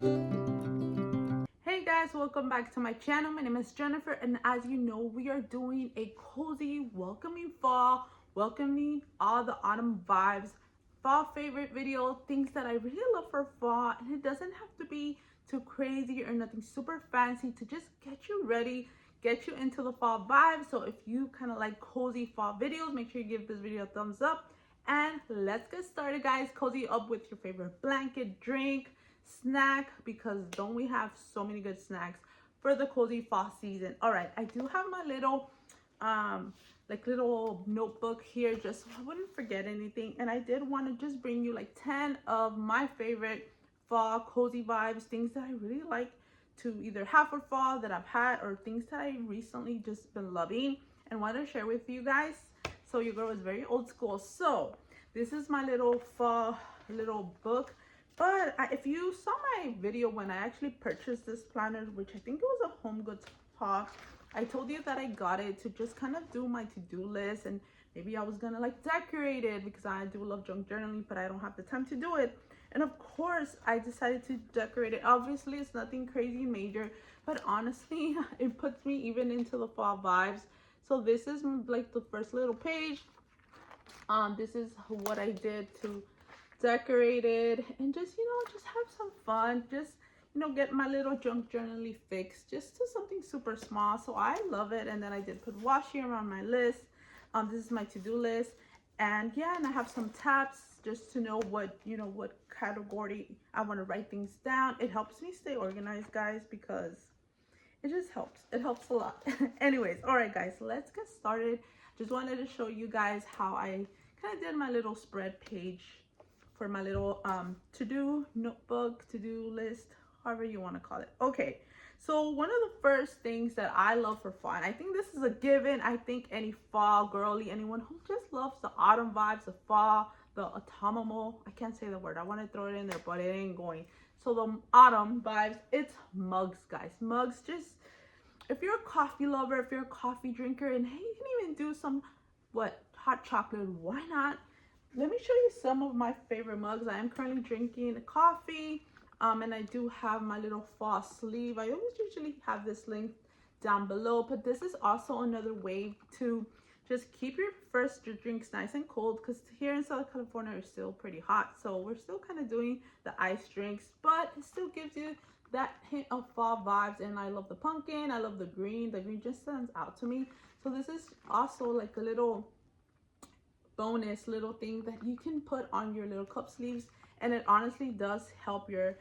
Hey guys, welcome back to my channel. My name is Jennifer, and as you know, we are doing a cozy welcoming fall, welcoming all the autumn vibes, fall favorite video, things that I really love for fall. And it doesn't have to be too crazy or nothing super fancy to just get you ready, get you into the fall vibe. So if you kind of like cozy fall videos, make sure you give this video a thumbs up. And let's get started, guys. Cozy up with your favorite blanket, drink, snack, because don't we have so many good snacks for the cozy fall season. All right, I do have my little little notebook here just so I wouldn't forget anything, and I did want to just bring you like 10 of my favorite fall cozy vibes, things that I really like to either have for fall that I've had, or things that I recently just been loving and want to share with you guys. So your girl is very old school. So this is my little fall little book. But if you saw my video when I actually purchased this planner, which I think it was a Home Goods haul, I told you that I got it to just kind of do my to-do list, and maybe I was gonna like decorate it because I do love junk journaling, but I don't have the time to do it. And of course, I decided to decorate it. Obviously, it's nothing crazy major, but honestly, it puts me even into the fall vibes. So this is like the first little page. This is what I did to decorated and just just have some fun, just get my little junk journaling fix, just to something super small. So I love it. And then I did put washi around my list. This is my to-do list, and yeah, and I have some tabs just to know what what category I want to write things down. It helps me stay organized, guys, because it helps a lot. Anyways, all right guys, let's get started. Just wanted to show you guys how I kind of did my little spread page for my little to-do notebook, to-do list, however you want to call it. Okay, so one of the first things that I love for fall, and I think this is a given, I think any fall girly, anyone who just loves the autumn vibes, the fall, the autumnal, I can't say the word, I want to throw it in there, but it ain't going. So the autumn vibes, it's mugs, guys. Mugs, just if you're a coffee lover, if you're a coffee drinker, and hey, you can even do some hot chocolate, why not? Let me show you some of my favorite mugs. I am currently drinking a coffee, and I do have my little fall sleeve. I always usually have this link down below, but this is also another way to just keep your first drinks nice and cold, because here in Southern California it's still pretty hot, so we're still kind of doing the ice drinks, but it still gives you that hint of fall vibes. And I love the pumpkin, I love the green just stands out to me. So this is also like a little bonus little thing that you can put on your little cup sleeves, and it honestly does help your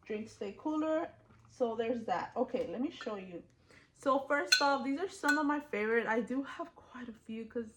drink stay cooler. So there's that. Okay, let me show you. So first off, these are some of my favorite. I do have quite a few because,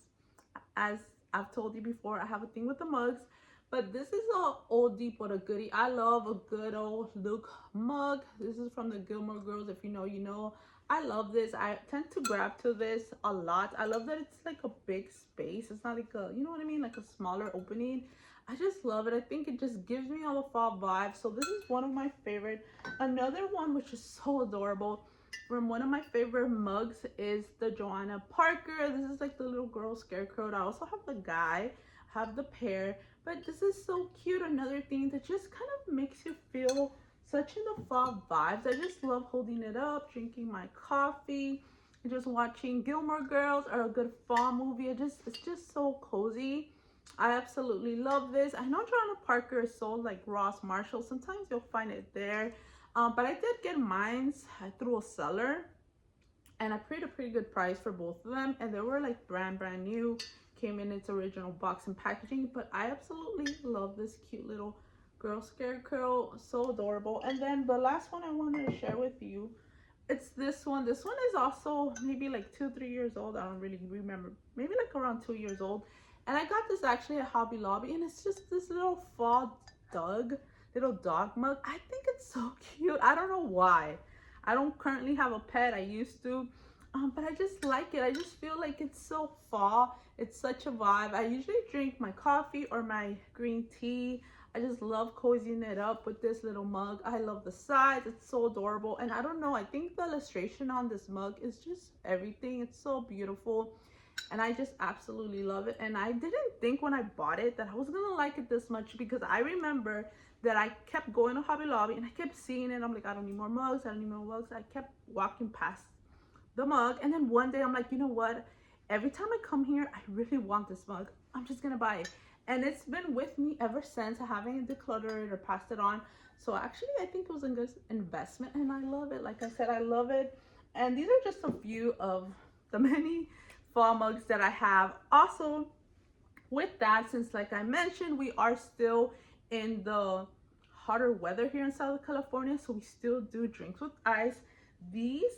as I've told you before, I have a thing with the mugs. But this is a oldie but a goodie. I love a good old look mug. This is from the Gilmore Girls. If you know, you know. I love this. I tend to grab to this a lot. I love that it's like a big space. It's not like a, you know what I mean, like a smaller opening. I just love it. I think it just gives me all the fall vibes. So this is one of my favorite. Another one which is so adorable from one of my favorite mugs is the Joanna Parker. This is like the little girl scarecrow. I also have the guy, have the pair, but this is so cute. Another thing that just kind of makes you feel such in the fall vibes. I just love holding it up, drinking my coffee, and just watching Gilmore Girls or a good fall movie. It's just so cozy. I absolutely love this. I know Joanna Parker is sold like Ross Marshall. Sometimes you'll find it there. But I did get mine through a seller, and I paid a pretty good price for both of them, and they were like brand new, came in its original box and packaging. But I absolutely love this cute little girl scarecrow, so adorable. And then the last one I wanted to share with you, it's this one. This one is also maybe like 2-3 years old. I don't really remember, maybe like around 2 years old. And I got this actually at Hobby Lobby, and it's just this little fall little dog mug. I think it's so cute. I don't know why. I don't currently have a pet. I used to, but I just like it. I just feel like it's so fall. It's such a vibe. I usually drink my coffee or my green tea. I just love cozying it up with this little mug. I love the size. It's so adorable. And I don't know, I think the illustration on this mug is just everything. It's so beautiful. And I just absolutely love it. And I didn't think when I bought it that I was gonna like it this much, because I remember that I kept going to Hobby Lobby and I kept seeing it. I'm like, I don't need more mugs. I don't need more mugs. I kept walking past the mug. And then one day I'm like, you know what? Every time I come here, I really want this mug. I'm just going to buy it. And it's been with me ever since. I haven't decluttered it or passed it on. So actually, I think it was a good investment and I love it. Like I said, I love it. And these are just a few of the many fall mugs that I have. Also, with that, since like I mentioned, we are still in the hotter weather here in Southern California, so we still do drinks with ice. These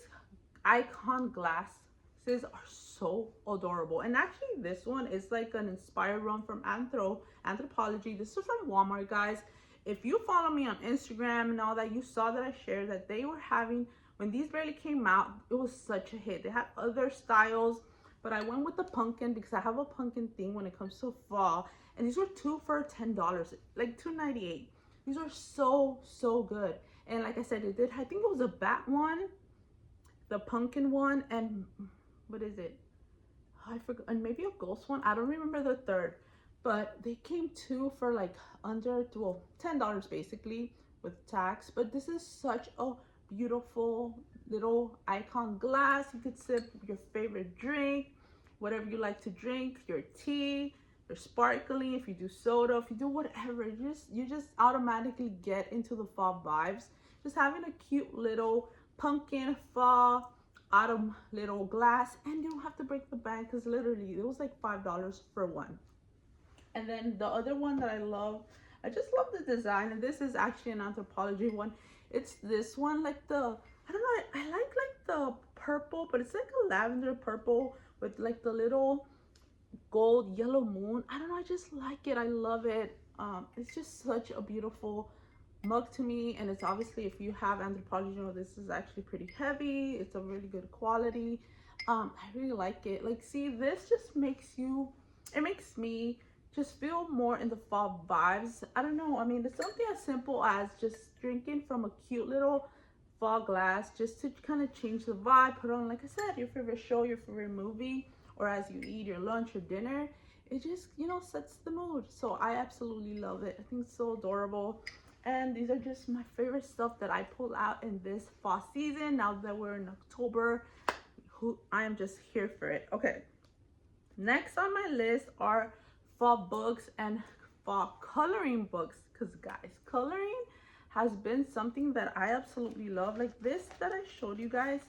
icon glasses are so adorable, and actually this one is like an inspired one from Anthropology. This is from Walmart, guys. If you follow me on Instagram and all that, you saw that I shared that they were having, when these barely came out, it was such a hit. They had other styles, but I went with the pumpkin because I have a pumpkin thing when it comes to fall. And these were two for $10, like $2.98. These are so good. And like I said, it did, I think it was a bat one, the pumpkin one, and what is it? I forgot, and maybe a ghost one. I don't remember the third, but they came two for like under, well, $10 basically with tax. But this is such a beautiful little icon glass. You could sip your favorite drink, whatever you like to drink, your tea, your sparkling, if you do soda, if you do whatever, you just automatically get into the fall vibes. Just having a cute little pumpkin fall autumn little glass, and you don't have to break the bank because literally it was like $5 for one. And then the other one that I love, I just love the design, and this is actually an Anthropology one. It's this one, like the, I don't know, I like the purple, but it's like a lavender purple with like the little gold yellow moon. I don't know, I just like it. I love it. It's just such a beautiful mug to me, and it's obviously, if you have Anthropology, you know this is actually pretty heavy. It's a really good quality. I really like it. Like, see, this just makes you, it makes me just feel more in the fall vibes. I don't know, I mean, it's something as simple as just drinking from a cute little fall glass, just to kind of change the vibe, put on, like I said, your favorite show, your favorite movie, or as you eat your lunch or dinner. It just, you know, sets the mood. So I absolutely love it. I think it's so adorable. And these are just my favorite stuff that I pull out in this fall season. Now that we're in October, I am just here for it. Okay, next on my list are fall books and fall coloring books. Because guys, coloring has been something that I absolutely love. Like this that I showed you guys,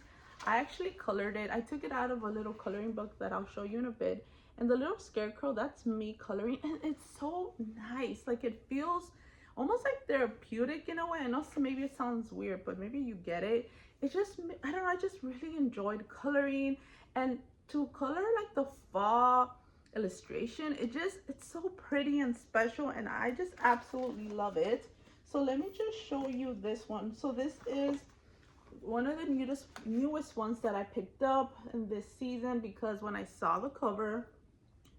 I actually colored it. I took it out of a little coloring book that I'll show you in a bit. And the little scarecrow, that's me coloring, and it's so nice. Like, it feels almost like therapeutic in a way. I know, so maybe it sounds weird, but maybe you get it. It's just, I don't know, I just really enjoyed coloring. And to color like the fall illustration, it's so pretty and special, and I just absolutely love it. So let me just show you this one. So this is one of the newest ones that I picked up in this season, because when I saw the cover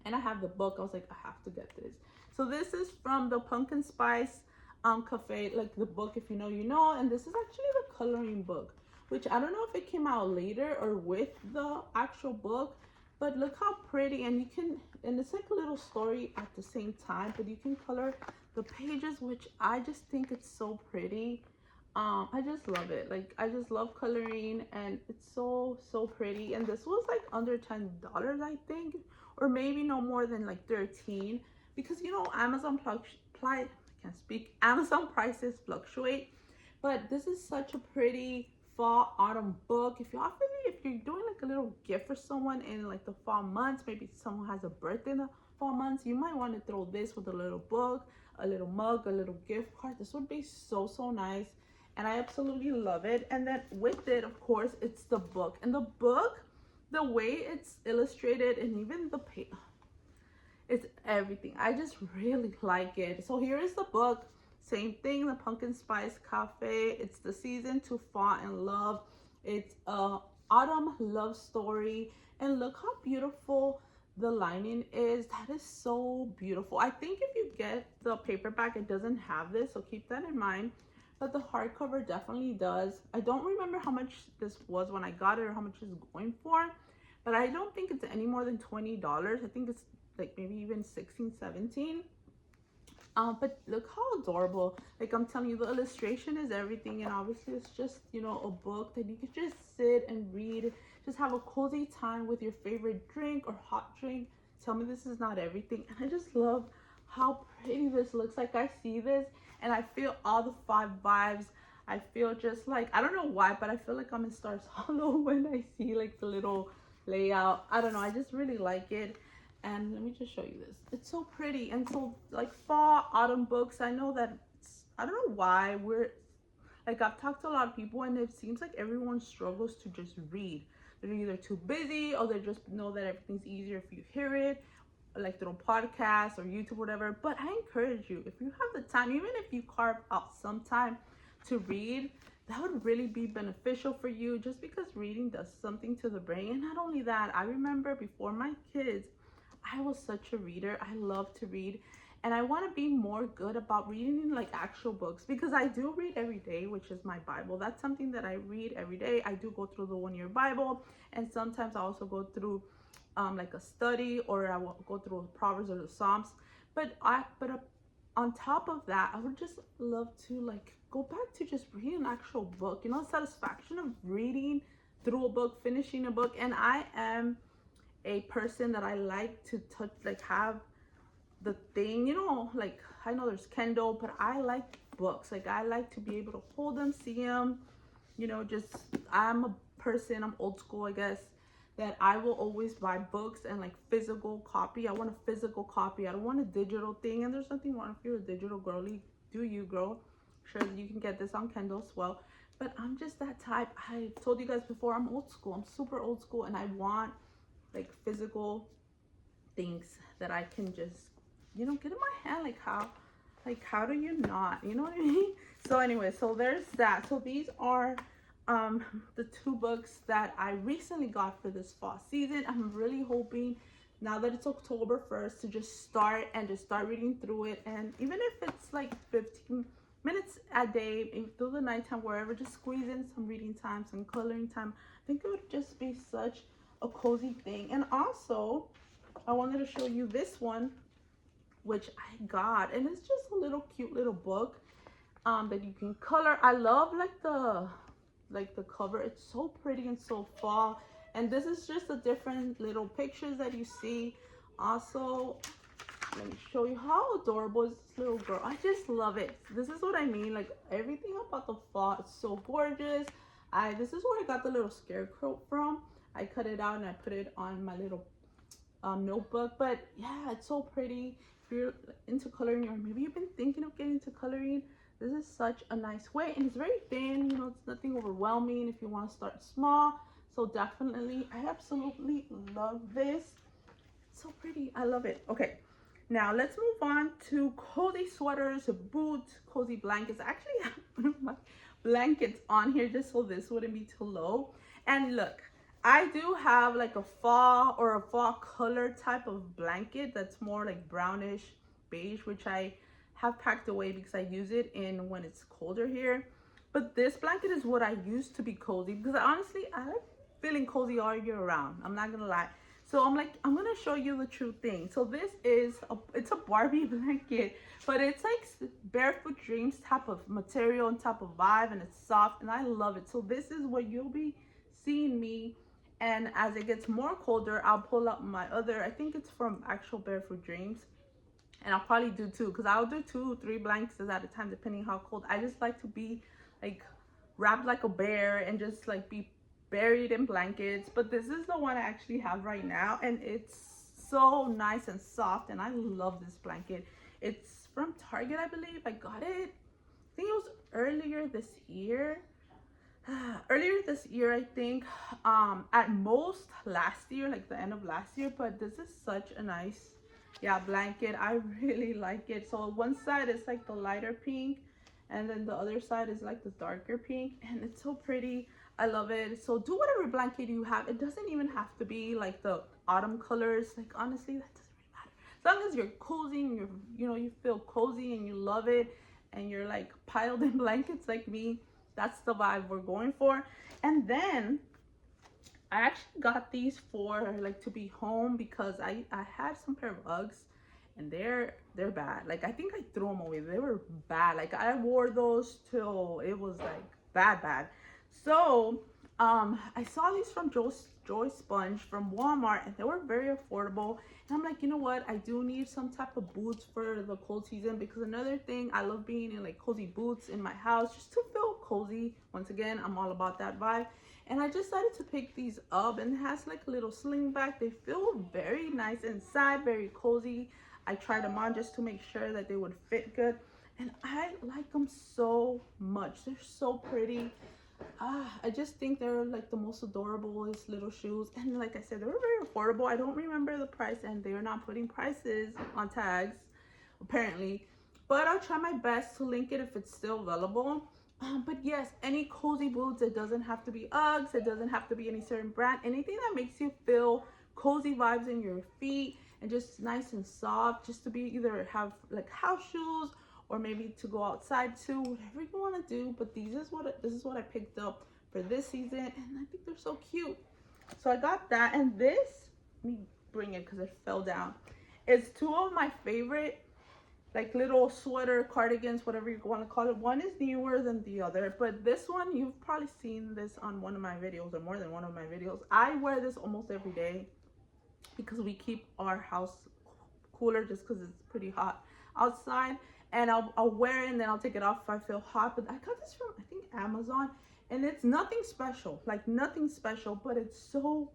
and I have the book, I was like, I have to get this. So this is from the Pumpkin Spice Cafe, like the book, if you know, you know. And this is actually the coloring book, which I don't know if it came out later or with the actual book, but look how pretty. And you can, and it's like a little story at the same time, but you can color the pages, which I just think it's so pretty. I just love it. Like, I just love coloring, and it's so pretty. And this was like under $10, I think, or maybe no more than like 13, because you know Amazon Amazon prices fluctuate. But this is such a pretty fall autumn book. If you're doing like a little gift for someone in like the fall months, maybe someone has a birthday in the fall months, you might want to throw this with a little book, a little mug, a little gift card. This would be so nice, and I absolutely love it. And then with it, of course, it's the book. And the book, the way it's illustrated, and even the page, it's everything. I just really like it. So here is the book. Same thing, the Pumpkin Spice Cafe. It's the season to fall in love. It's a autumn love story, and look how beautiful the lining is. That is so beautiful. I think if you get the paperback, it doesn't have this, so keep that in mind. But the hardcover definitely does. I don't remember how much this was when I got it, or how much it's going for, but I don't think it's any more than $20. I think it's like maybe even 16, 17. But look how adorable. Like I'm telling you, the illustration is everything. And obviously it's just, you know, a book that you could just sit and read. Just have a cozy time with your favorite drink or hot drink. Tell me this is not everything. And I just love how pretty this looks. Like I see this and I feel all the 5 vibes. I feel just like, I don't know why, but I feel like I'm in Stars Hollow when I see like the little layout. I don't know. I just really like it. And let me just show you this. It's so pretty. And so like fall, autumn books, I know that I don't know why we're like, I've talked to a lot of people and it seems like everyone struggles to just read. They're either too busy or they just know that everything's easier if you hear it, like through podcasts or YouTube, whatever. But I encourage you, if you have the time, even if you carve out some time to read, that would really be beneficial for you, just because reading does something to the brain. And not only that, I remember before my kids, I was such a reader. I love to read. And I want to be more good about reading like actual books, because I do read every day, which is my Bible. That's something that I read every day. I do go through the 1-year Bible, and sometimes I also go through like a study, or I will go through Proverbs or the Psalms. But on top of that, I would just love to like go back to just reading an actual book. You know, the satisfaction of reading through a book, finishing a book. And I am a person that I like to touch, like have the thing, you know, like I know there's Kindle, but I like books. Like I like to be able to hold them, see them, you know, just I'm a person, I'm old school, I guess, that I will always buy books and like physical copy. I want a physical copy. I don't want a digital thing. And there's nothing wrong if you're a digital girly, do you, girl? Sure, you can get this on Kindle as well. But I'm just that type. I told you guys before, I'm old school. I'm super old school, and I want like physical things that I can just, you know, get in my hand. Like how do you not, you know what I mean? So anyway, so there's that. So these are the 2 books that I recently got for this fall season. I'm really hoping now that it's October 1st to just start reading through it. And even if it's like 15 minutes a day through the nighttime, wherever, just squeeze in some reading time, some coloring time. I think it would just be such a cozy thing. And also I wanted to show you this one, which I got, and it's just a little cute little book that you can color. I love like the cover. It's so pretty and so fall. And this is just the different little pictures that you see. Also, let me show you how adorable is this little girl. I just love it. This is what I mean, like everything about the fall is so gorgeous. This is where I got the little scarecrow from. I cut it out and I put it on my little notebook. But yeah, it's so pretty. If you're into coloring, or maybe you've been thinking of getting into coloring, this is such a nice way. And it's very thin, you know, it's nothing overwhelming if you want to start small. So definitely, I absolutely love this. It's so pretty. I love it. Okay, now let's move on to cozy sweaters, boots, cozy blankets. I actually have one of my blankets on here just so this wouldn't be too low. And look, I do have like a fall or a fall color type of blanket that's more like brownish beige, which I have packed away because I use it in when it's colder here. But this blanket is what I used to be cozy, because honestly I like feeling cozy all year round. I'm not gonna lie. So I'm like, I'm gonna show you the true thing. So this is it's a Barbie blanket, but it's like Barefoot Dreams type of material and type of vibe, and it's soft and I love it. So this is what you'll be seeing me. And as it gets more colder, I'll pull up my other, I think it's from actual Barefoot Dreams. And I'll probably do 2, because I'll do 2, 3 blankets at a time, depending how cold. I just like to be like wrapped like a bear and just like be buried in blankets. But this is the one I actually have right now, and it's so nice and soft, and I love this blanket. It's from Target, I believe. I got it, I think it was earlier this year. I think, at most last year, like the end of last year. But this is such a nice, yeah, blanket. I really like it. So one side is like the lighter pink, and then the other side is like the darker pink, and it's so pretty. I love it. So do whatever blanket you have. It doesn't even have to be like the autumn colors. Like honestly, that doesn't really matter. As long as you're cozy and you feel cozy and you love it, and you're like piled in blankets like me, that's the vibe we're going for. And then I actually got these for like to be home, because I had some pair of Uggs, and they're bad. Like I think I threw them away. They were bad. Like I wore those till it was like bad. So I saw these from Joy Sponge from Walmart, and they were very affordable. And I'm like, you know what? I do need some type of boots for the cold season, because another thing, I love being in like cozy boots in my house just to feel cozy. Once again, I'm all about that vibe. And I decided to pick these up, and it has like a little sling back. They feel very nice inside, very cozy. I tried them on just to make sure that they would fit good, and I like them so much. They're so pretty. I just think they're like the most adorable little shoes, and like I said, they were very affordable. I don't remember the price, and they are not putting prices on tags apparently, but I'll try my best to link it if it's still available. But yes, any cozy boots. It doesn't have to be Uggs, it doesn't have to be any certain brand, anything that makes you feel cozy vibes in your feet and just nice and soft, just to be either have like house shoes or maybe to go outside too, whatever you want to do. But this is what I picked up for this season, and I think they're so cute. So I got that, and this, let me bring it because it fell down. It's two of my favorite like little sweater cardigans, whatever you want to call it. One is newer than the other, but this one, you've probably seen this on one of my videos or more than one of my videos. I wear this almost every day because we keep our house cooler just because it's pretty hot outside. And I'll wear it and then I'll take it off if I feel hot. But I got this from, I think, Amazon, and it's nothing special, like nothing special, but it's so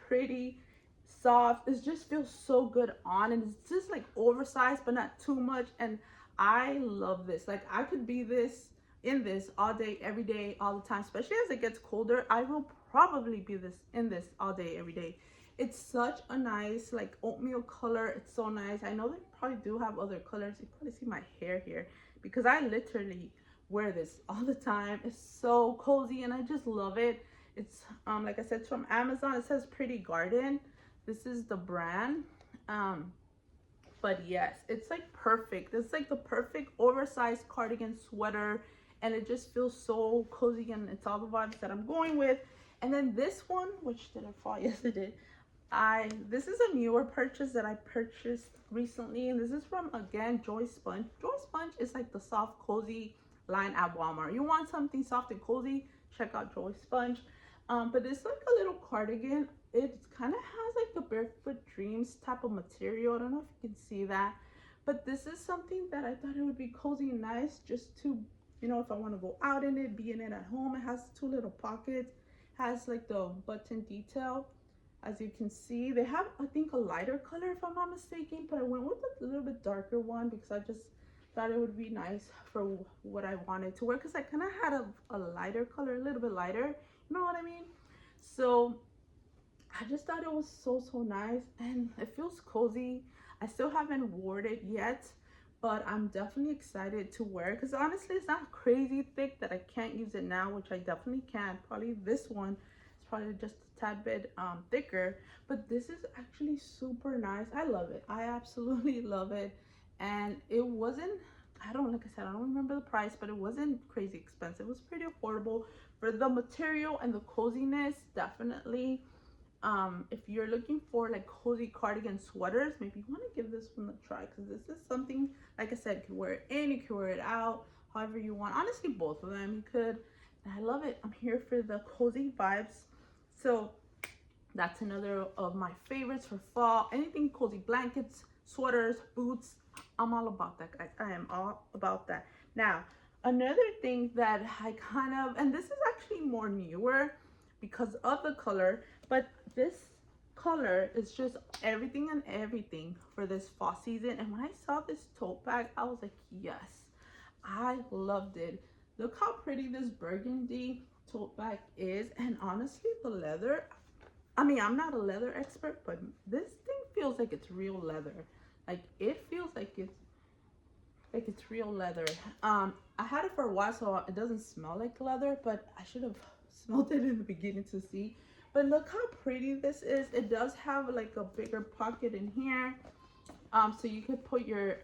pretty, soft. It just feels so good on, and it's just like oversized but not too much. And I love this. Like I could be in this all day, every day, all the time. Especially as it gets colder, I will probably be in this all day, every day. It's such a nice like oatmeal color. It's so nice. I know they probably do have other colors. You probably see my hair here because I literally wear this all the time. It's so cozy and I just love it. It's like I said, it's from Amazon. It says Pretty Garden. This is the brand. But yes, it's like perfect. It's like the perfect oversized cardigan sweater, and it just feels so cozy, and it's all the vibes that I'm going with. And then this one, which did I fall? Yes, it did. This is a newer purchase that I purchased recently, and this is from, again, Joy Sponge. Joy Sponge is like the soft cozy line at Walmart. You want something soft and cozy, check out Joy Sponge. But it's like a little cardigan. It kind of has like the Barefoot Dreams type of material. I don't know if you can see that, but this is something that I thought it would be cozy and nice just to, you know, if I want to go out in it, be in it at home. It has two little pockets, has like the button detail. As you can see, they have, I think, a lighter color if I'm not mistaken, but I went with a little bit darker one because I just thought it would be nice for what I wanted to wear, because I kind of had a lighter color, a little bit lighter, you know what I mean? So I just thought it was so nice, and it feels cozy. I still haven't worn it yet, but I'm definitely excited to wear it, because honestly it's not crazy thick that I can't use it now, which I definitely can. Probably this one is probably just a tad bit thicker, but this is actually super nice. I love it. I absolutely love it. And it wasn't, like I said, I don't remember the price, but it wasn't crazy expensive. It was pretty affordable for the material and the coziness. Definitely, if you're looking for like cozy cardigan sweaters, maybe you want to give this one a try, because this is something, like I said, you can wear it in, you can wear it out, however you want. Honestly, both of them you could. And I love it. I'm here for the cozy vibes. So that's another of my favorites for fall. Anything cozy, blankets, sweaters, boots, I'm all about that, guys. I am all about that. Now, another thing that I kind of, and this is actually more newer because of the color, but this color is just everything and everything for this fall season. And when I saw this tote bag, I was like, yes, I loved it. Look how pretty this burgundy tote bag is. And honestly, the leather, I mean, I'm not a leather expert, but this thing feels like it's real leather. Like it feels like it's real leather. I had it for a while, so it doesn't smell like leather, but I should have smelled it in the beginning to see. But look how pretty this is. It does have like a bigger pocket in here, so you could put your,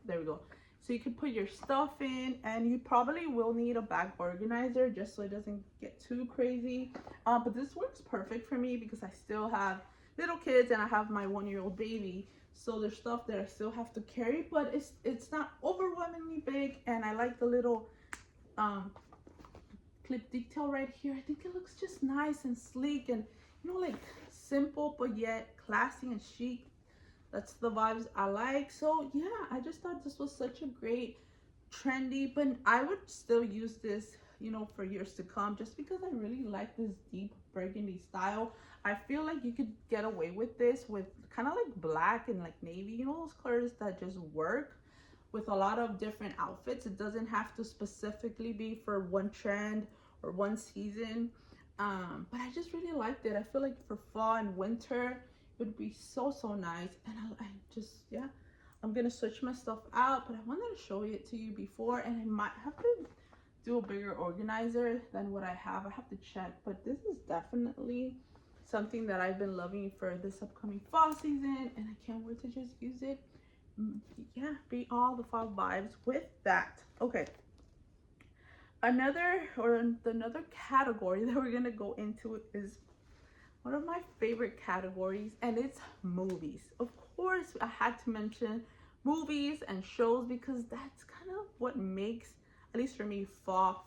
there we go, so you could put your stuff in, and you probably will need a bag organizer just so it doesn't get too crazy. But this works perfect for me because I still have little kids and I have my 1-year-old baby. So there's stuff that I still have to carry, but it's not overwhelmingly big. And I like the little clip detail right here. I think it looks just nice and sleek and, you know, like simple but yet classy and chic. That's the vibes I like. So yeah, I just thought this was such a great trendy, but I would still use this, you know, for years to come, just because I really like this deep burgundy style. I feel like you could get away with this with kind of like black and like navy, you know, those colors that just work with a lot of different outfits. It doesn't have to specifically be for one trend or one season. But I just really liked it. I feel like for fall and winter it would be so nice. And I just, yeah, I'm gonna switch my stuff out, but I wanted to show it to you before, and I might have to do a bigger organizer than what I have. I have to check, but this is definitely something that I've been loving for this upcoming fall season, and I can't wait to just use it. Yeah, be all the fall vibes with that. Okay, another category that we're gonna go into is one of my favorite categories, and it's movies. Of course, I had to mention movies and shows because that's kind of what makes, at least for me, fall.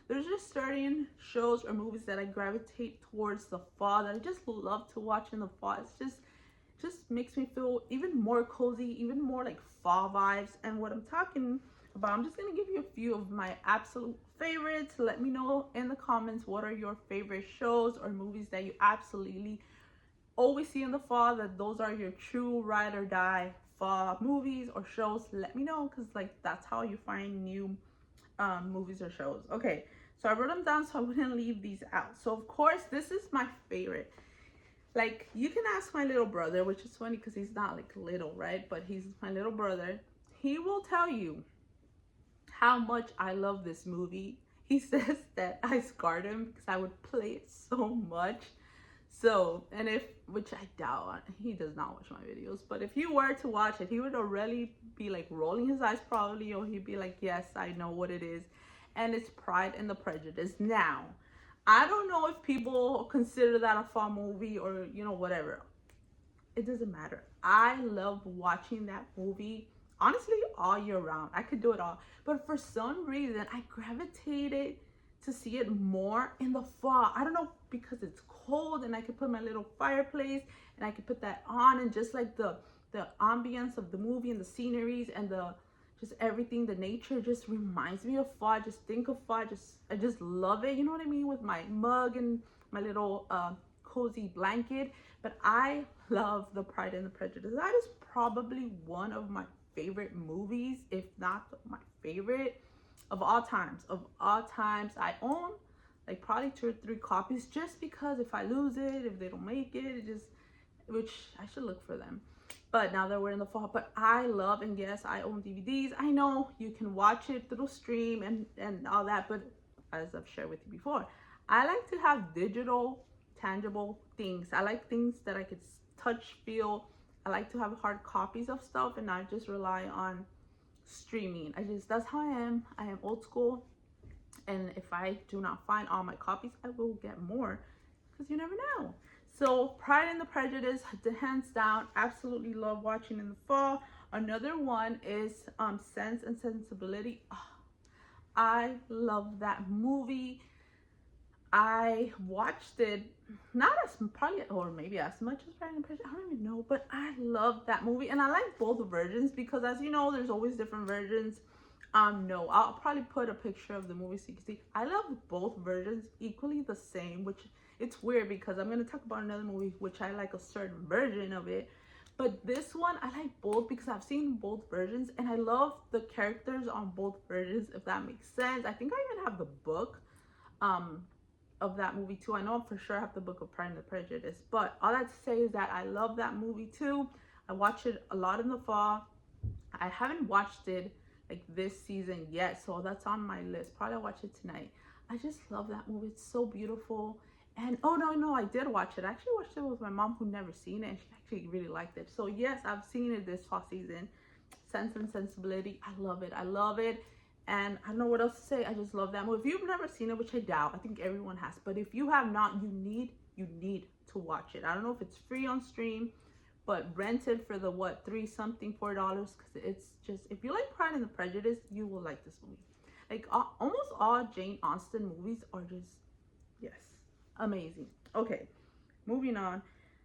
There's just certain shows or movies that I gravitate towards the fall that I just love to watch in the fall. It's just makes me feel even more cozy, even more like fall vibes. And what I'm talking about, I'm just gonna give you a few of my absolute favorites. Let me know in the comments what are your favorite shows or movies that you absolutely always see in the fall, that those are your true ride or die fall movies or shows. Let me know, because like that's how you find new movies or shows. Okay, so I wrote them down so I wouldn't leave these out. So of course, this is my favorite. Like, you can ask my little brother, which is funny because he's not like little, right? But he's my little brother. He will tell you how much I love this movie. He says that I scarred him because I would play it so much. So, and which I doubt, he does not watch my videos, but if he were to watch it, he would already be like rolling his eyes probably, or he'd be like, yes, I know what it is. And it's Pride and the Prejudice. Now, I don't know if people consider that a fall movie or, you know, whatever. It doesn't matter. I love watching that movie, honestly, all year round. I could do it all. But for some reason, I gravitated to see it more in the fall. I don't know, because it's cold and I could put my little fireplace and I could put that on, and just like the ambience of the movie and the sceneries and the just everything, the nature just reminds me of fall. I just think of fall. I just love it. You know what I mean? With my mug and my little cozy blanket. But I love the Pride and the Prejudice. That is probably one of my favorite movies, if not my favorite of all times. I own like probably 2 or 3 copies, just because if I lose it, if they don't make it, which I should look for them. But now that we're in the fall, but I love, and yes, I own DVDs. I know you can watch it through stream and all that, but as I've shared with you before, I like to have digital, tangible things. I like things that I could touch, feel. I like to have hard copies of stuff and not just rely on streaming. That's how I am. I am old school. And if I do not find all my copies, I will get more, because you never know. So Pride and the Prejudice, hands down, absolutely love watching in the fall. Another one is Sense and Sensibility. Oh, I love that movie. I watched it not as probably, or maybe as much as Pride and Prejudice, I don't even know, but I love that movie. And I like both versions because, as you know, there's always different versions. No, I'll probably put a picture of the movie so you can see. I love both versions equally the same, which it's weird because I'm going to talk about another movie which I like a certain version of it. But this one, I like both because I've seen both versions and I love the characters on both versions, if that makes sense. I think I even have the book of that movie too. I know for sure I have the book of Pride and the Prejudice. But all that to say is that I love that movie too. I watch it a lot in the fall. I haven't watched it like this season yet, so that's on my list. Probably I'll watch it tonight. I just love that movie. It's so beautiful. And oh no, I did watch it. I actually watched it with my mom, who never seen it, and she actually really liked it. So yes, I've seen it this fall season. Sense and Sensibility, I love it. And I don't know what else to say. I just love that movie. If you've never seen it, which I doubt, I think everyone has, but if you have not, you need to watch it. I don't know if it's free on stream, but rented for the what, three something, $4, because it's just, if you like Pride and the Prejudice, you will like this movie. Like almost all Jane Austen movies are just, yes, amazing. Okay, moving on.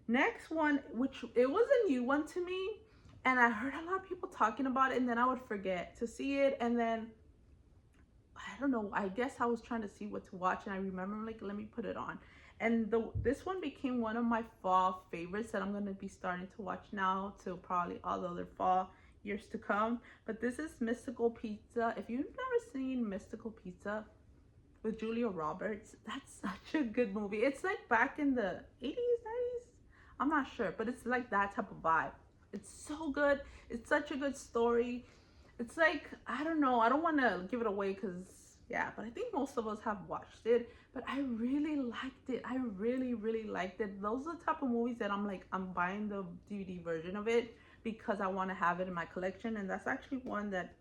Next one, which it was a new one to me, and I heard a lot of people talking about it, and then I would forget to see it, and then I don't know, I guess I was trying to see what to watch, and I remember, like, let me put it on. And this one became one of my fall favorites that I'm going to be starting to watch now till probably all the other fall years to come. But this is Mystical Pizza. If you've never seen Mystical Pizza with Julia Roberts, that's such a good movie. It's like back in the 80s, 90s. I'm not sure, but it's like that type of vibe. It's so good. It's such a good story. It's like, I don't know, I don't want to give it away because, yeah, but I think most of us have watched it. But I really liked it. I really, really liked it. Those are the type of movies that I'm like, I'm buying the DVD version of it because I want to have it in my collection. And that's actually one that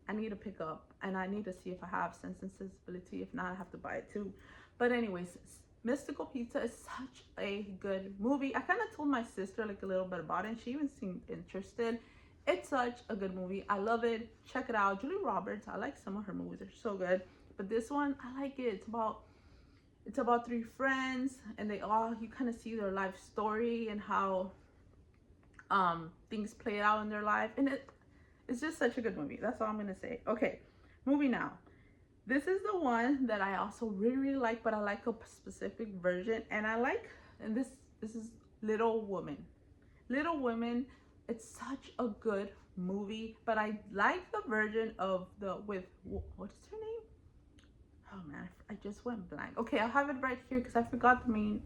I need to pick up. And I need to see if I have Sense and Sensibility. If not, I have to buy it too. But anyways, Mystical Pizza is such a good movie. I kind of told my sister like a little bit about it, and she even seemed interested. It's such a good movie. I love it. Check it out. Julia Roberts, I like some of her movies. They're so good. But this one, I like it. It's about three friends, and they all, you kind of see their life story and how things play out in their life. And it's just such a good movie. That's all I'm going to say. Okay, moving now. This is the one that I also really, really like, but I like a specific version. And this is Little Women. Little Women. It's such a good movie, but I like the version of what's her name? Oh man, I just went blank. Okay, I'll have it right here because I forgot the main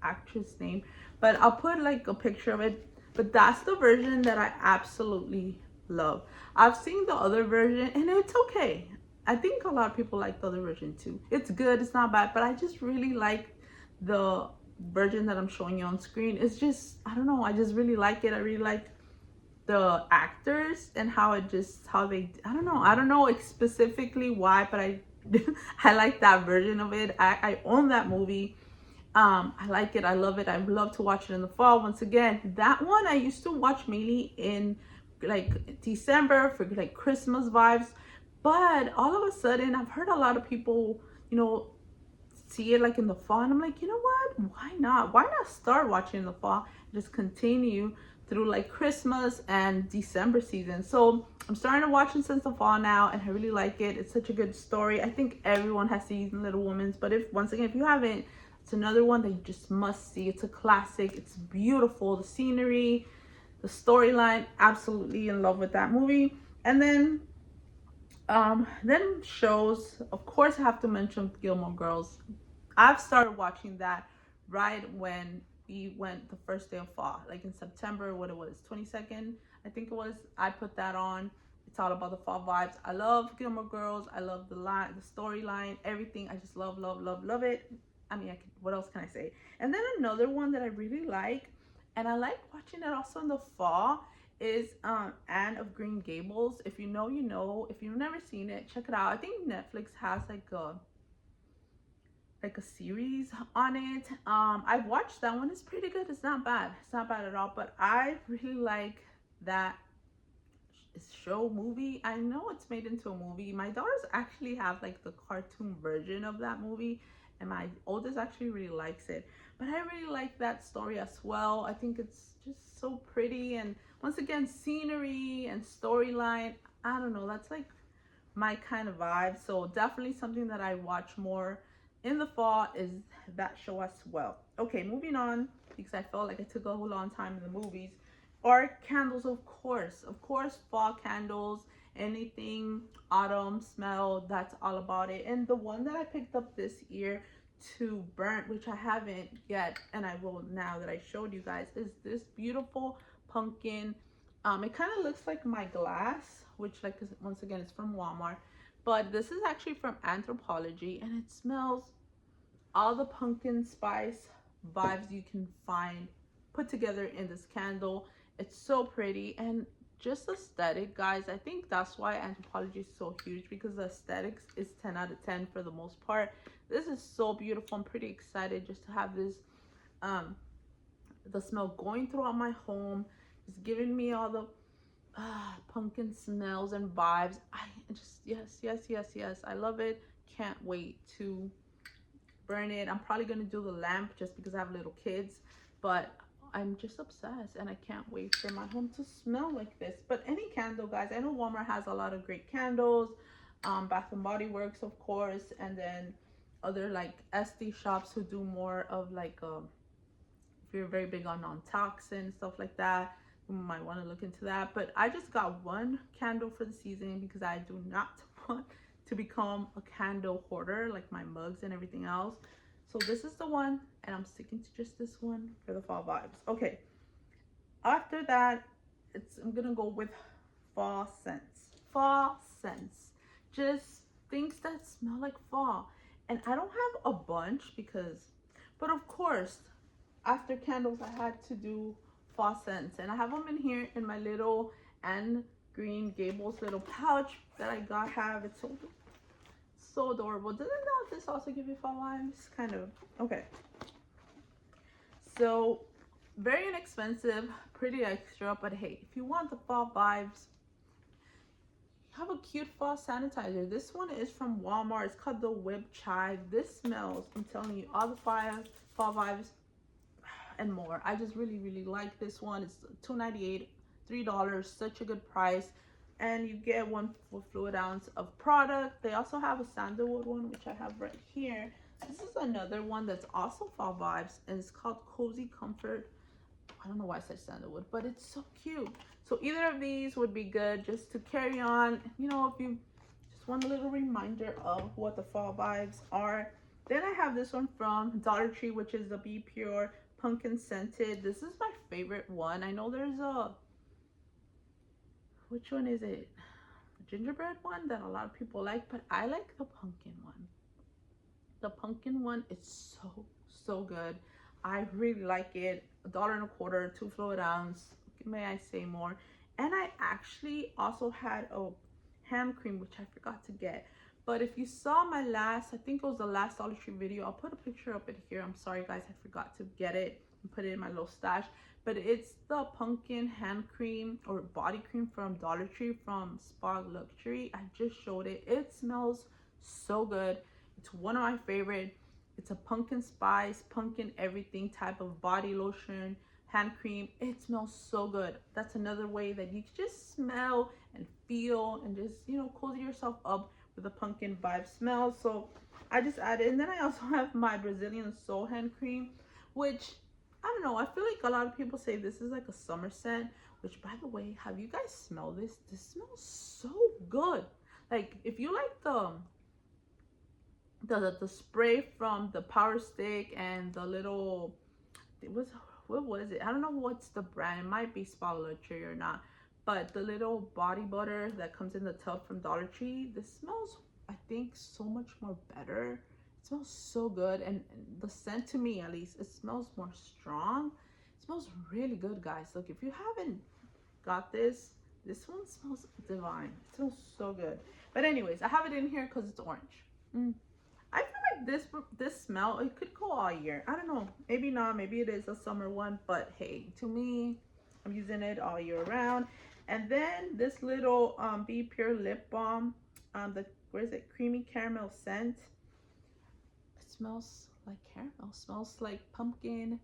actress name, but I'll put like a picture of it. But that's the version that I absolutely love. I've seen the other version and it's okay. I think a lot of people like the other version too. It's good, it's not bad, but I just really like the version that I'm showing you on screen. It's just, I don't know, I just really like it. I really like the actors and how they, I don't know like specifically why, but I I like that version of it. I own that movie. I like it. I love it. I love to watch it in the fall. Once again, that one I used to watch mainly in like December for like Christmas vibes, but all of a sudden I've heard a lot of people, see it like in the fall, and I'm like, you know what, why not start watching in the fall, just continue through like Christmas and December season. So I'm starting to watch it since the fall now, and I really like it. It's such a good story. I think everyone has seen Little Women, but if you haven't, it's another one that you just must see. It's a classic. It's beautiful. The scenery, the storyline, absolutely in love with that movie. And then shows, of course I have to mention Gilmore Girls. I've started watching that right when we went the first day of fall, like in September, what it was, 22nd, I think it was. I put that on. It's all about the fall vibes. I love Gilmore Girls. I love the storyline, everything. I just love it. I mean, what else can I say? And then another one that I really like, and I like watching it also in the fall, is Anne of Green Gables. If you know, you know. If you've never seen it, check it out. I think Netflix has like a series on it. I've watched that one. It's pretty good. It's not bad. It's not bad at all. But I really like that show movie. I know it's made into a movie. My daughters actually have like the cartoon version of that movie, and my oldest actually really likes it. But I really like that story as well. I think it's just so pretty, and once again, scenery and storyline, I don't know, that's like my kind of vibe. So definitely something that I watch more in the fall is that show as well. Okay, moving on, because I felt like I took a whole long time in the movies. Or candles, of course, fall candles, anything autumn smell, that's all about it. And the one that I picked up this year to burn, which I haven't yet, and I will now that I showed you guys, is this beautiful pumpkin. It kind of looks like my glass, which like once again is from Walmart, but this is actually from Anthropology, and it smells all the pumpkin spice vibes you can find put together in this candle. It's so pretty and just aesthetic, guys. I think that's why Anthropology is so huge, because the aesthetics is 10 out of 10 for the most part. This is so beautiful. I'm pretty excited just to have this the smell going throughout my home. It's giving me all the pumpkin smells and vibes. I just, yes, yes, yes, yes. I love it. Can't wait to burn it. I'm probably gonna do the lamp just because I have little kids, but I'm just obsessed and I can't wait for my home to smell like this. But any candle, guys, I know Walmart has a lot of great candles, Bath and Body Works, of course, and then other like SD shops who do more of like if you're very big on non-toxin stuff like that, you might want to look into that. But I just got one candle for the season because I do not want to become a candle hoarder like my mugs and everything else. So this is the one, and I'm sticking to just this one for the fall vibes. Okay, after that, I'm gonna go with fall scents. Fall scents, just things that smell like fall. And I don't have a bunch but of course, after candles, I had to do fall scents, and I have them in here in my little and Green Gables little pouch that I have. It's so adorable. Doesn't this also give you fall vibes? Kind of. Okay. So very inexpensive, pretty extra, but hey, if you want the fall vibes, have a cute fall sanitizer. This one is from Walmart. It's called the Whip Chive. This smells, I'm telling you, all the fall vibes and more. I just really like this one. It's $2.98, $3, such a good price. And you get one fluid ounce of product. They also have a sandalwood one, which I have right here. This is another one that's also fall vibes, and it's called Cozy Comfort. I don't know why I said sandalwood, but it's so cute. So either of these would be good just to carry on, you know, if you just want a little reminder of what the fall vibes are. Then I have this one from Dollar Tree, which is the Be Pure Pumpkin Scented. This is my favorite one. I know there's which one is it? The gingerbread one that a lot of people like, but I like the pumpkin one. The pumpkin one is so good. I really like it. $1.25, 2 fluid ounce. May I say more? And I actually also had a hand cream, which I forgot to get. But if you saw my last, I think it was the last Dollar Tree video, I'll put a picture up in here. I'm sorry guys, I forgot to get it and put it in my little stash. But it's the pumpkin hand cream or body cream from Dollar Tree from Spa Luxury. I just showed it. It smells so good. It's one of my favorite. It's a pumpkin spice, pumpkin everything type of body lotion, hand cream. It smells so good. That's another way that you can just smell and feel and just, you know, cozy yourself up with a pumpkin vibe smell. So I just added, and then I also have my Brazilian Soul hand cream, which I don't know, I feel like a lot of people say this is like a summer scent, which by the way, have you guys smelled this? This smells so good. Like if you like the spray from the Power Stick and the little, what was it? I don't know what's the brand. It might be Spa Luxury or not, but the little body butter that comes in the tub from Dollar Tree, this smells, I think, so much more better. It smells so good, and the scent, to me at least, it smells more strong. It smells really good, guys. Look, if you haven't got this one smells divine. It smells so good. But anyways, I have it in here because it's orange. I feel like this smell, it could go all year. I don't know, maybe not, maybe it is a summer one, but hey, to me, I'm using it all year round. And then this little Be Pure lip balm, where is it, creamy caramel scent. It smells like caramel, smells like pumpkin,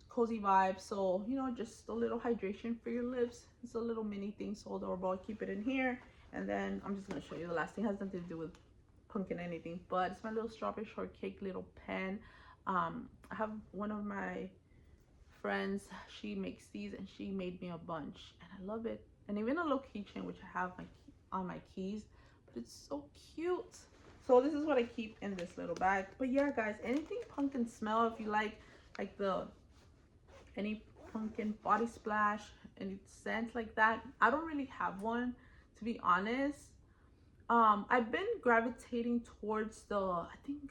cozy vibe. So, you know, just a little hydration for your lips. It's a little mini thing, so adorable. I keep it in here. And then I'm just gonna show you the last thing. It has nothing to do with pumpkin anything, but it's my little strawberry shortcake little pen. I have one of my friends, she makes these, and she made me a bunch, and I love it. And even a little keychain, which I have on my keys, but it's so cute. So this is what I keep in this little bag. But yeah, guys, anything pumpkin smell, if you like any pumpkin body splash, any scent like that. I don't really have one, to be honest. I've been gravitating towards the, I think,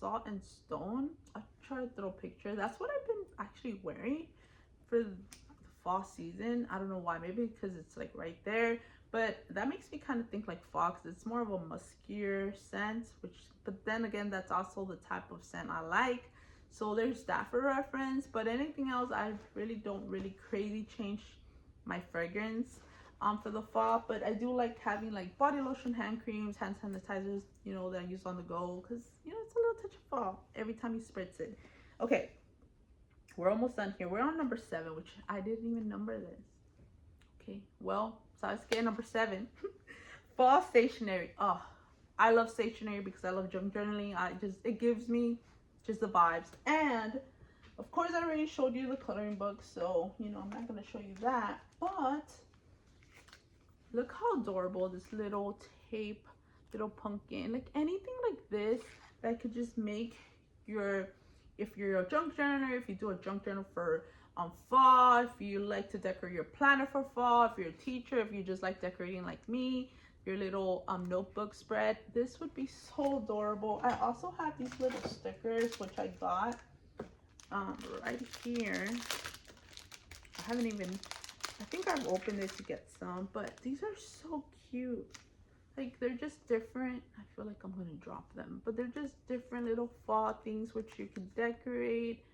Salt and Stone. I'll try to throw pictures. That's what I've been actually wearing for the fall season. I don't know why, maybe because it's like right there, but that makes me kind of think like fall, because it's more of a muskier scent, but then again, that's also the type of scent I like. So there's that for reference. But anything else, I really don't really crazy change my fragrance for the fall. But I do like having like body lotion, hand creams, hand sanitizers, you know, that I use on the go, because you know it's a little touch of fall every time you spritz it. Okay, we're almost done here. We're on number 7, which I didn't even number this. Okay, well, so let's get number 7. Fall stationery. Oh, I love stationery because I love junk journaling. It gives me just the vibes. And of course, I already showed you the coloring book, so you know I'm not gonna show you that. But look how adorable this little tape, little pumpkin, like anything like this that could just make your, if you're a junk journaler, if you do a junk journal for fall, if you like to decorate your planner for fall, if you're a teacher, if you just like decorating like me, your little notebook spread, this would be so adorable. I also have these little stickers which I got right here. I think I've opened it to get some, but these are so cute. Like, they're just different. I feel like I'm gonna drop them, but they're just different little fall things which you can decorate.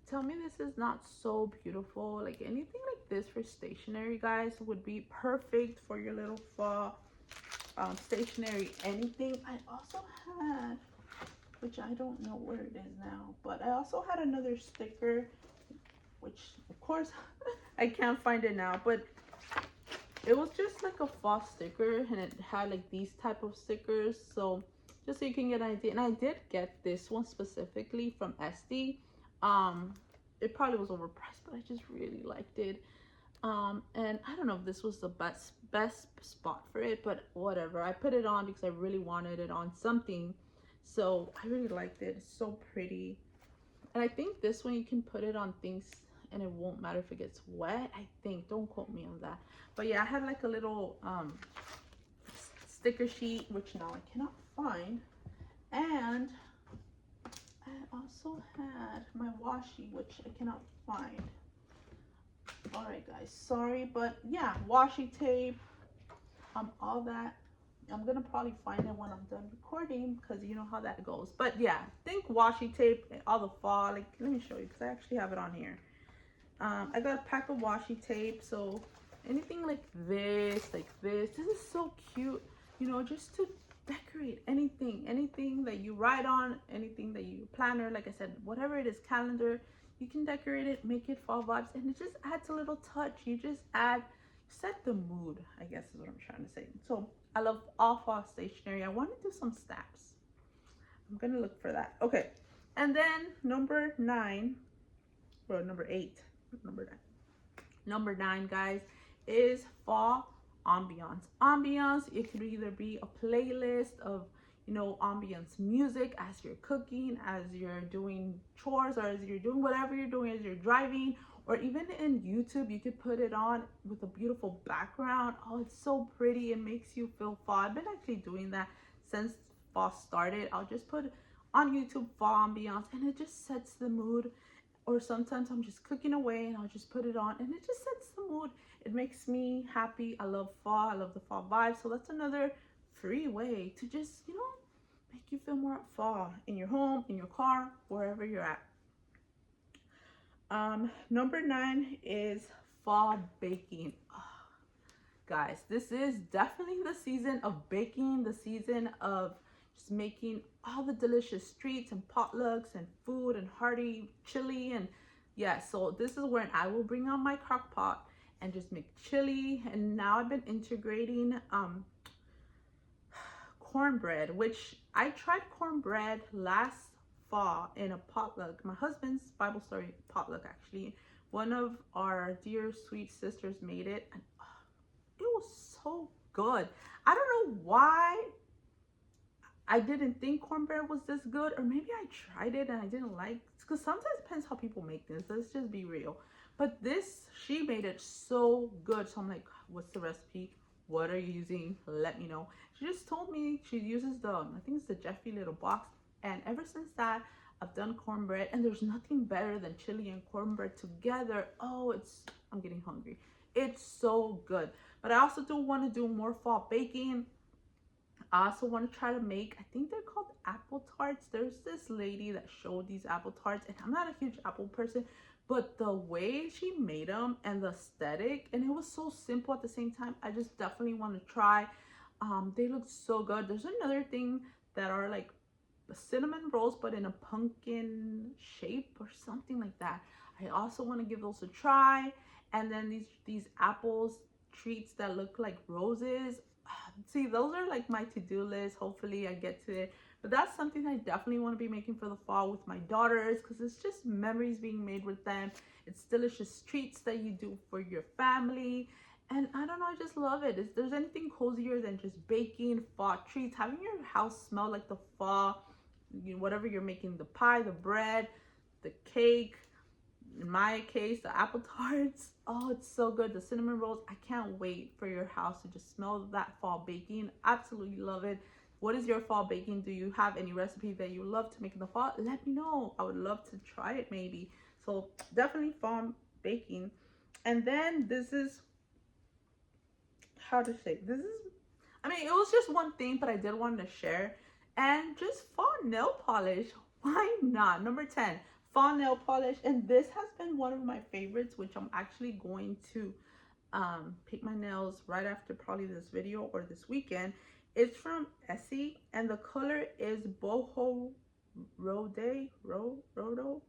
Tell me this is not so beautiful. Like, anything like this for stationery, guys, would be perfect for your little fall stationery. Anything. I also had, which I don't know where it is now, but I also had another sticker, which of course I can't find it now, but it was just like a fall sticker, and it had like these type of stickers, so just so you can get an idea. And I did get this one specifically from SD. It probably was overpriced, but I just really liked it. And I don't know if this was the best spot for it, but whatever, I put it on because I really wanted it on something, so I really liked it. It's so pretty. And I think this one you can put it on things and it won't matter if it gets wet, I think. Don't quote me on that. But yeah, I had like a little sticker sheet, which now I cannot find. And I also had my washi, which I cannot find. All right, guys, sorry, but yeah, washi tape, all that. I'm gonna probably find it when I'm done recording, because you know how that goes. But yeah, think washi tape, all the fall. Like, let me show you, because I actually have it on here. I got a pack of washi tape, so anything like this, this is so cute, you know, just to decorate anything that you write on, anything that you planner, like I said, whatever it is, calendar, you can decorate it, make it fall vibes, and it just adds a little touch. You just set the mood, I guess is what I'm trying to say. So I love all fall stationery. I want to do some snaps. I'm gonna look for that. Okay, and then number 9, or number 8, number 9, guys, is fall ambiance. It could either be a playlist of, you know, ambiance music as you're cooking, as you're doing chores, or as you're doing whatever you're doing, as you're driving, or even in YouTube, you could put it on with a beautiful background. Oh, it's so pretty. It makes you feel fall. I've been actually doing that since fall started. I'll just put on YouTube fall ambiance, and it just sets the mood. Or sometimes I'm just cooking away and I'll just put it on, and it just sets the mood. It makes me happy. I love fall. I love the fall vibe. So that's another free way to just, you know, make you feel more at fall in your home, in your car, wherever you're at. Number 9 is fall baking. Oh, guys, this is definitely the season of baking, the season of just making all the delicious treats and potlucks and food and hearty chili. And yeah, so this is when I will bring out my crock pot and just make chili. And now I've been integrating cornbread, which I tried cornbread last fall in a potluck, my husband's Bible story potluck. Actually, one of our dear sweet sisters made it, and it was so good. I don't know why I didn't think cornbread was this good, or maybe I tried it and I didn't like, because sometimes it depends how people make this. Let's just be real. But this, she made it so good. So I'm like, what's the recipe? What are you using? Let me know. She just told me she uses I think it's the Jeffy little box. And ever since that, I've done cornbread, and there's nothing better than chili and cornbread together. Oh, I'm getting hungry. It's so good. But I also do want to do more fall baking. I also want to try to make, I think they're called apple tarts. There's this lady that showed these apple tarts, and I'm not a huge apple person, but the way she made them and the aesthetic, and it was so simple at the same time, I just definitely want to try. They look so good. There's another thing that are like cinnamon rolls, but in a pumpkin shape or something like that. I also want to give those a try. And then these apples treats that look like roses. See, those are like my to-do list. Hopefully I get to it. But that's something I definitely want to be making for the fall with my daughters, because it's just memories being made with them. It's delicious treats that you do for your family. And I don't know, I just love it. If there's anything cozier than just baking fall treats, having your house smell like the fall, you know, whatever you're making, the pie, the bread, the cake, in my case, the apple tarts. Oh, it's so good. The cinnamon rolls. I can't wait for your house to just smell that fall baking. Absolutely love it. What is your fall baking? Do you have any recipe that you love to make in the fall? Let me know. I would love to try it maybe. So definitely fall baking. And then this is, how to say, this is, I mean, it was just one thing, but I did want to share. And just fall nail polish. Why not? Number 10, fall nail polish. And this has been one of my favorites, which I'm actually going to paint my nails right after probably this video or this weekend. It's from Essie, and the color is Boho Rodo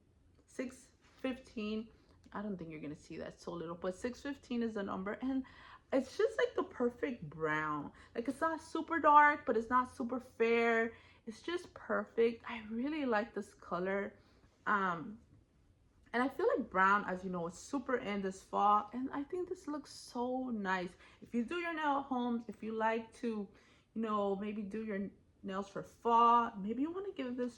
615. I don't think you're gonna see that so little, but 615 is the number, and it's just like the perfect brown. Like, it's not super dark, but it's not super fair. It's just perfect. I really like this color. And I feel like brown, as you know, is super in this fall, and I think this looks so nice. If you do your nail at home, if you like to, you know, maybe do your nails for fall, maybe you want to give this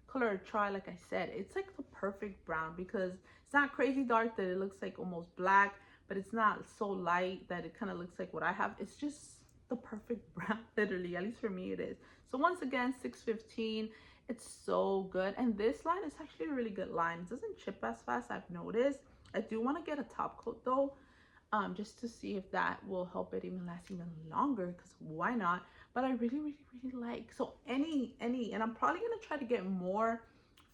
color a try. Like I said, it's like the perfect brown, because it's not crazy dark that it looks like almost black, but it's not so light that it kind of looks like what I have. It's just the perfect brown, literally, at least for me it is. So once again, 615. It's so good, and this line is actually a really good line. It doesn't chip as fast, I've noticed. I do want to get a top coat though, just to see if that will help it even last even longer, because why not? But I really like, so any, and I'm probably gonna try to get more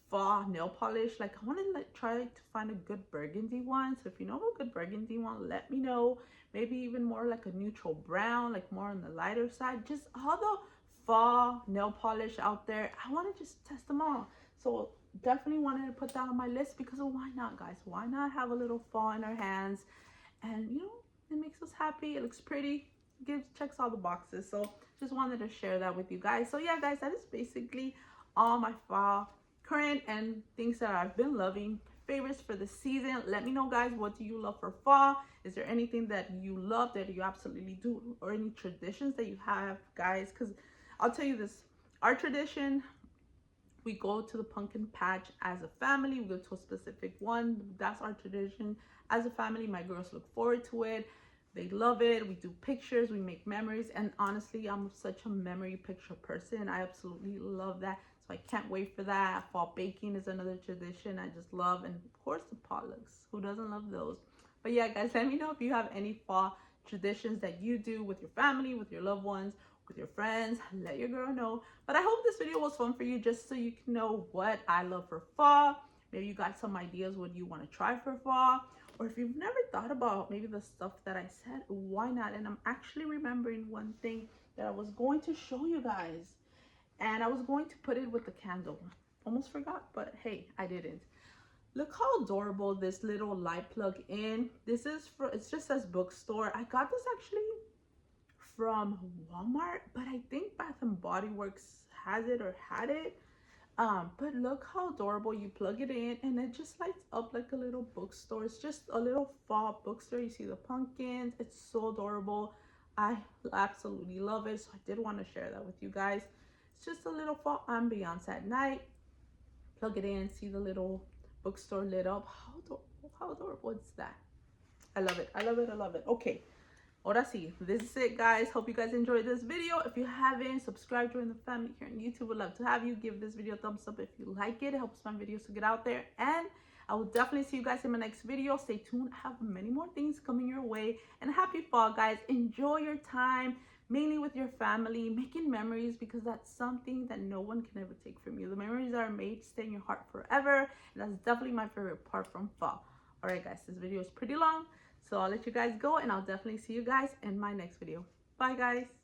fall nail polish. Like, I want to like try to find a good burgundy one. So if you know of a good burgundy one, let me know. Maybe even more like a neutral brown, like more on the lighter side. Just all the fall nail polish out there, I want to just test them all. So definitely wanted to put that on my list, because why not, guys? Why not have a little fall in our hands? And you know, it makes us happy, it looks pretty, checks all the boxes. So just wanted to share that with you guys. So yeah, guys, that is basically all my fall current and things that I've been loving, favorites for the season. Let me know, guys, what do you love for fall? Is there anything that you love that you absolutely do, or any traditions that you have, guys? Because I'll tell you this, our tradition, we go to the pumpkin patch as a family. We go to a specific one. That's our tradition as a family. My girls look forward to it. They love it. We do pictures, we make memories, and honestly, I'm such a memory picture person. I absolutely love that. So I can't wait for that. Fall baking is another tradition I just love, and of course the potlucks. Who doesn't love those? But yeah, guys, let me know if you have any fall traditions that you do with your family, with your loved ones, with your friends. Let your girl know. But I hope this video was fun for you, just so you can know what I love for fall. Maybe you got some ideas what you want to try for fall, or if you've never thought about maybe the stuff that I said, why not? And I'm actually remembering one thing that I was going to show you guys, and I was going to put it with the candle. Almost forgot, but hey, I didn't. Look how adorable this little light plug in. This is for, it just says bookstore. I got this actually from Walmart, but I think Bath and Body Works has it or had it. But look how adorable. You plug it in and it just lights up like a little bookstore. It's just a little fall bookstore. You see the pumpkins. It's so adorable. I absolutely love it. So I did want to share that with you guys. It's just a little fall ambiance at night. Plug it in, see the little bookstore lit up. How adorable is that? I love it. I love it. I love it. Okay. Ahora sí, this is it, guys. Hope you guys enjoyed this video. If you haven't subscribed, join the family here on YouTube. Would love to have you. Give this video a thumbs up if you like it. It helps my videos to get out there. And I will definitely see you guys in my next video. Stay tuned. I have many more things coming your way. And happy fall, guys. Enjoy your time. mainly with your family, making memories, because that's something that no one can ever take from you. The memories that are made stay in your heart forever, and that's definitely my favorite part from fall. All right, guys, this video is pretty long, so I'll let you guys go, and I'll definitely see you guys in my next video. Bye, guys.